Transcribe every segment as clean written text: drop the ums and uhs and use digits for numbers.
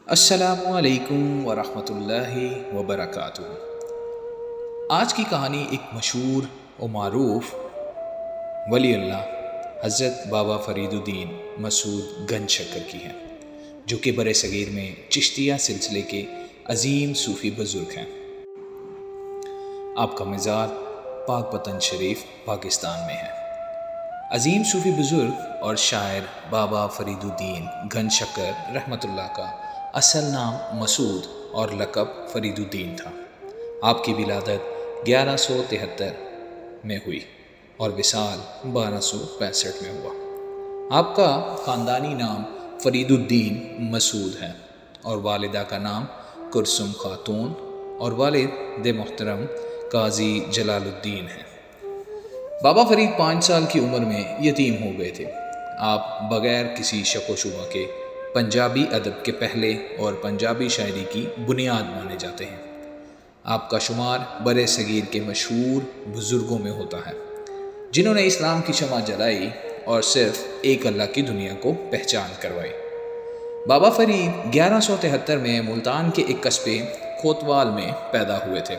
السلام علیکم ورحمۃ اللہ وبرکاتہ۔ آج کی کہانی ایک مشہور و معروف ولی اللہ حضرت بابا فرید الدین مسعود گنج شکر کی ہے، جو کہ برِ صغیر میں چشتیہ سلسلے کے عظیم صوفی بزرگ ہیں۔ آپ کا مزار پاک وطن شریف پاکستان میں ہے۔ عظیم صوفی بزرگ اور شاعر بابا فرید الدین گنج شکر رحمۃ اللہ کا اصل نام مسعود اور لقب فرید الدین تھا۔ آپ کی ولادت 1173 میں ہوئی اور وصال 1265 میں ہوا۔ آپ کا خاندانی نام فرید الدین مسعود ہے اور والدہ کا نام کلثوم خاتون اور والد محترم قاضی جلال الدین ہے۔ بابا فرید 5 سال کی عمر میں یتیم ہو گئے تھے۔ آپ بغیر کسی شک و شبہ کے پنجابی ادب کے پہلے اور پنجابی شاعری کی بنیاد مانے جاتے ہیں۔ آپ کا شمار برِ صغیر کے مشہور بزرگوں میں ہوتا ہے، جنہوں نے اسلام کی شمع جلائی اور صرف ایک اللہ کی دنیا کو پہچان کروائی۔ بابا فرید 1173 میں ملتان کے ایک قصبے کوتوال میں پیدا ہوئے تھے۔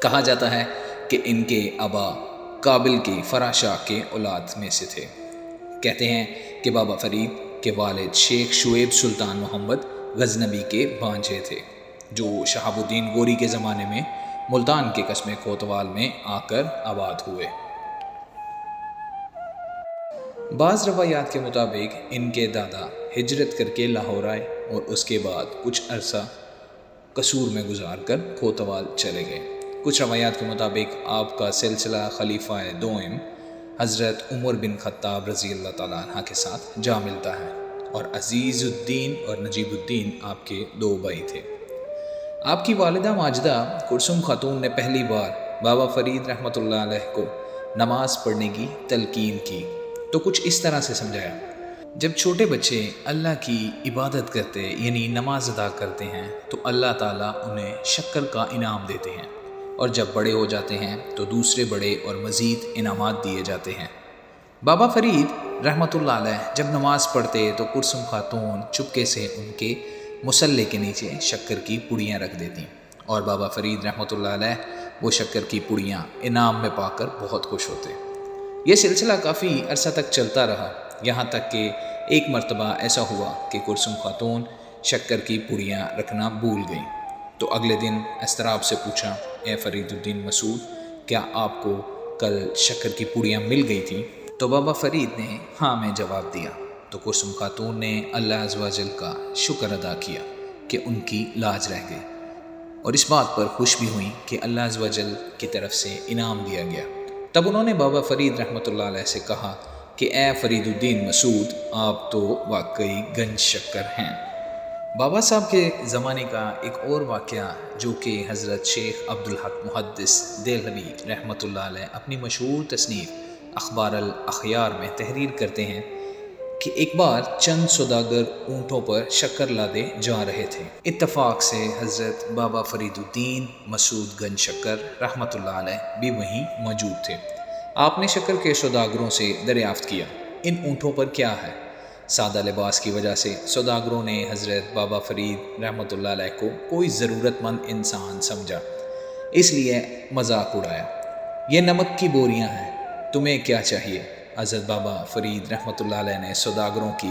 کہا جاتا ہے کہ ان کے آبا کابل کی فراشاہ کے اولاد میں سے تھے۔ کہتے ہیں کہ بابا فرید کے والد شیخ شعیب سلطان محمد غزنوی کے بھانجے تھے، جو شہاب الدین غوری کے زمانے میں ملتان کے قصبے کوتوال میں آ کر آباد ہوئے۔ بعض روایات کے مطابق ان کے دادا ہجرت کر کے لاہور آئے اور اس کے بعد کچھ عرصہ قصور میں گزار کر کوتوال چلے گئے۔ کچھ روایات کے مطابق آپ کا سلسلہ خلیفہ دوم حضرت عمر بن خطاب رضی اللہ تعالیٰ عنہ کے ساتھ جا ملتا ہے، اور عزیز الدین اور نجیب الدین آپ کے 2 بھائی تھے۔ آپ کی والدہ ماجدہ کلثوم خاتون نے پہلی بار بابا فرید رحمۃ اللہ علیہ کو نماز پڑھنے کی تلقین کی تو کچھ اس طرح سے سمجھایا: جب چھوٹے بچے اللہ کی عبادت کرتے یعنی نماز ادا کرتے ہیں تو اللہ تعالیٰ انہیں شکر کا انعام دیتے ہیں، اور جب بڑے ہو جاتے ہیں تو دوسرے بڑے اور مزید انعامات دیے جاتے ہیں۔ بابا فرید رحمۃ اللہ علیہ جب نماز پڑھتے تو کلثوم خاتون چپکے سے ان کے مصلے کے نیچے شکر کی پڑیاں رکھ دیتی، اور بابا فرید رحمۃ اللہ علیہ وہ شکر کی پڑیاں انعام میں پا کر بہت خوش ہوتے۔ یہ سلسلہ کافی عرصہ تک چلتا رہا، یہاں تک کہ ایک مرتبہ ایسا ہوا کہ کلثوم خاتون شکر کی پڑیاں رکھنا بھول گئیں، تو اگلے دن اضطراب سے پوچھا: اے فرید الدین مسعود، کیا آپ کو کل شکر کی پڑیاں مل گئی تھیں؟ تو بابا فرید نے ہاں میں جواب دیا۔ تو کلثوم خاتون نے اللہ عز و جل کا شکر ادا کیا کہ ان کی لاج رہ گئی، اور اس بات پر خوش بھی ہوئیں کہ اللہ عز و جل کی طرف سے انعام دیا گیا۔ تب انہوں نے بابا فرید رحمۃ اللہ علیہ سے کہا کہ اے فرید الدین مسعود، آپ تو واقعی گنج شکر ہیں۔ بابا صاحب کے زمانے کا ایک اور واقعہ جو کہ حضرت شیخ عبدالحق محدث دہلوی رحمۃ اللہ علیہ اپنی مشہور تصنیف اخبار الاخیار میں تحریر کرتے ہیں کہ ایک بار چند سوداگر اونٹوں پر شکر لادے جا رہے تھے۔ اتفاق سے حضرت بابا فرید الدین مسعود گنج شکر رحمۃ اللہ علیہ بھی وہیں موجود تھے۔ آپ نے شکر کے سوداگروں سے دریافت کیا: ان اونٹوں پر کیا ہے؟ سادہ لباس کی وجہ سے سوداگروں نے حضرت بابا فرید رحمۃ اللہ علیہ کو کوئی ضرورت مند انسان سمجھا، اس لیے مذاق اڑایا: یہ نمک کی بوریاں ہیں، تمہیں کیا چاہیے؟ حضرت بابا فرید رحمۃ اللہ علیہ نے سوداگروں کی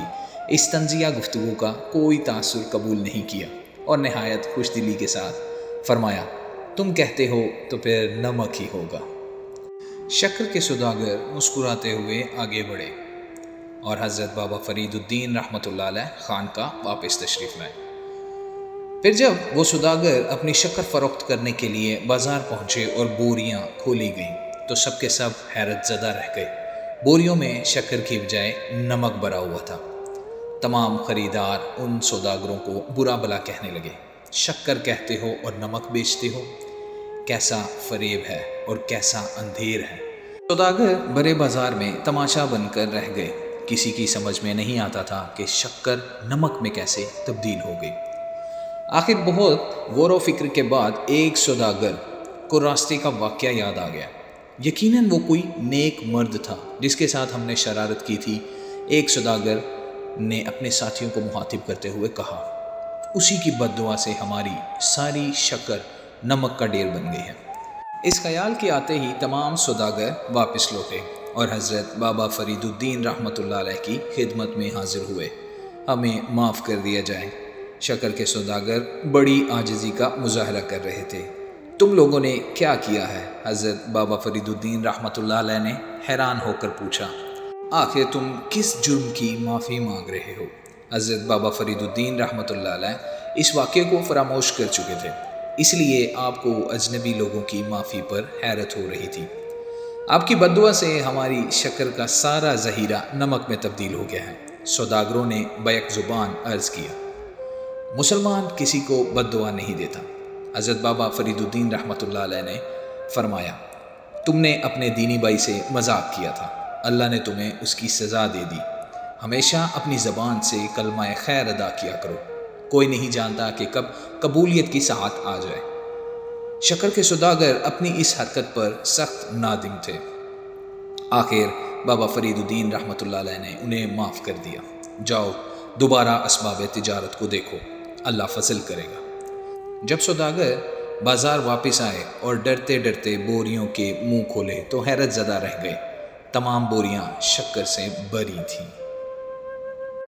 اس طنزیہ گفتگو کا کوئی تاثر قبول نہیں کیا اور نہایت خوش دلی کے ساتھ فرمایا: تم کہتے ہو تو پھر نمک ہی ہوگا۔ شکر کے سوداگر مسکراتے ہوئے آگے بڑھے اور حضرت بابا فرید الدین رحمۃ اللہ علیہ خانقاہ واپس تشریف لائے۔ پھر جب وہ سوداگر اپنی شکر فروخت کرنے کے لیے بازار پہنچے اور بوریاں کھولی گئیں تو سب کے سب حیرت زدہ رہ گئے۔ بوریوں میں شکر کی بجائے نمک بھرا ہوا تھا۔ تمام خریدار ان سوداگروں کو برا بھلا کہنے لگے: شکر کہتے ہو اور نمک بیچتے ہو، کیسا فریب ہے اور کیسا اندھیر ہے۔ سوداگر بڑے بازار میں تماشا بن کر رہ گئے، کسی کی سمجھ میں نہیں آتا تھا کہ شکر نمک میں کیسے تبدیل ہو گئی۔ آخر بہت غور و فکر کے بعد ایک سوداگر کو راستے کا واقعہ یاد آ گیا۔ یقیناً وہ کوئی نیک مرد تھا جس کے ساتھ ہم نے شرارت کی تھی۔ ایک سوداگر نے اپنے ساتھیوں کو مخاطب کرتے ہوئے کہا: اسی کی بد دعا سے ہماری ساری شکر نمک کا ڈیر بن گئی ہے۔ اس خیال کے آتے ہی تمام سوداگر واپس لوٹے اور حضرت بابا فرید الدین رحمۃ اللہ علیہ کی خدمت میں حاضر ہوئے۔ ہمیں معاف کر دیا جائے۔ شکر کے سوداگر بڑی عاجزی کا مظاہرہ کر رہے تھے۔ تم لوگوں نے کیا کیا ہے؟ حضرت بابا فرید الدین رحمۃ اللہ علیہ نے حیران ہو کر پوچھا۔ آخر تم کس جرم کی معافی مانگ رہے ہو؟ حضرت بابا فرید الدین رحمۃ اللہ علیہ اس واقعے کو فراموش کر چکے تھے، اس لیے آپ کو اجنبی لوگوں کی معافی پر حیرت ہو رہی تھی۔ آپ کی بد دعا سے ہماری شکر کا سارا ذخیرہ نمک میں تبدیل ہو گیا ہے۔ سوداگروں نے بیک زبان عرض کیا، مسلمان کسی کو بد دعا نہیں دیتا۔ حضرت بابا فرید الدین رحمۃ اللہ علیہ نے فرمایا، تم نے اپنے دینی بھائی سے مذاق کیا تھا، اللہ نے تمہیں اس کی سزا دے دی۔ ہمیشہ اپنی زبان سے کلمہ خیر ادا کیا کرو، کوئی نہیں جانتا کہ کب قبولیت کی ساعت آ جائے۔ شکر کے سوداگر اپنی اس حرکت پر سخت نادم تھے۔ آخر بابا فرید الدین رحمۃ اللہ علیہ نے انہیں معاف کر دیا۔ جاؤ دوبارہ اسباب تجارت کو دیکھو، اللہ فضل کرے گا۔ جب سوداگر بازار واپس آئے اور ڈرتے ڈرتے بوریوں کے منہ کھولے تو حیرت زدہ رہ گئے۔ تمام بوریاں شکر سے بھری تھیں۔